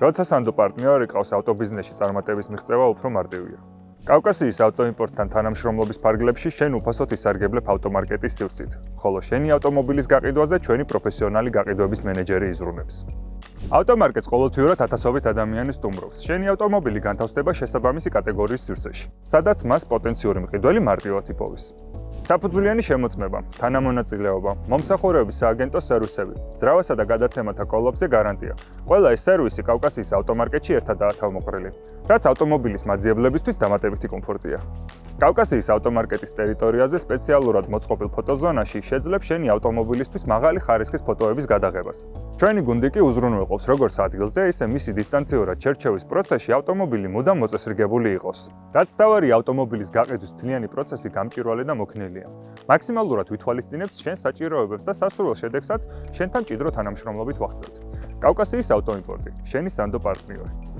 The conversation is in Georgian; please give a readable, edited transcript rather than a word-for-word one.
როცა სანდო პარტნიორი ყავს ავტობიზნესში წარმატების მიღწევა უფრო მარტივია. კავკასიის ავტოიმპორტთან თანამშრომლობის ფარგლებში შენ უფასოდ ისარგებლებ ავტომარკეტის სივრცით, ხოლო შენი ავტომობილის გაყიდვაზე ჩვენი პროფესიონალი გაყიდვების მენეჯერი იზრუნებს. ავტომარკეტს ყოველთვიურად ათასობით ადამიანი სტუმრობს. შენი ავტომობილი განთავსდება შესაბამისი კატეგორიის სივრცეში, სადაც მას პოტენციური მყიდველი მარტივად იპოვის. საფუძვლიანი შემოწმება, თანამონაწილეობა, მომსახურების სააგენტო სერვისები, ძრავასა და გადაცემათა კოლოფზე გარანტია. ყველა ეს სერვისი კავკასიის ავტომარკეტში ერთადაა თავმოყრილი, რაც ავტომობილის მაძიებლებისთვის დამატებითი კომფორტია. კავკასიის ავტომარკეტის ტერიტორიაზე სპეციალურად მოწყობილ ფოტოზონაში შეძლებ შენი ავტომობილისთვის მაღალი ხარისხის ფოტოების გადაღებას. ჩვენი გუნდი კი უზრუნველყოფს როგორც ადგილზე, ისე მისი დისტანციურად შერჩევის პროცესში ავტომობილი მუდამ მოწესრიგებული იყოს. რაც თავარია ავტომობილის გაყიდვის მთლიანი პროცესი გამჭვირვალე და მოქნილია. მაქსიმალურად ვითვალისწინებთ შენ საჭიროებებს და სასურველ შედეგსაც შენთან მჭიდრო თანამშრომლობით ვახცევთ. კავკასიის ავტოიმპორტი, შენი სანდო პარტნიორი.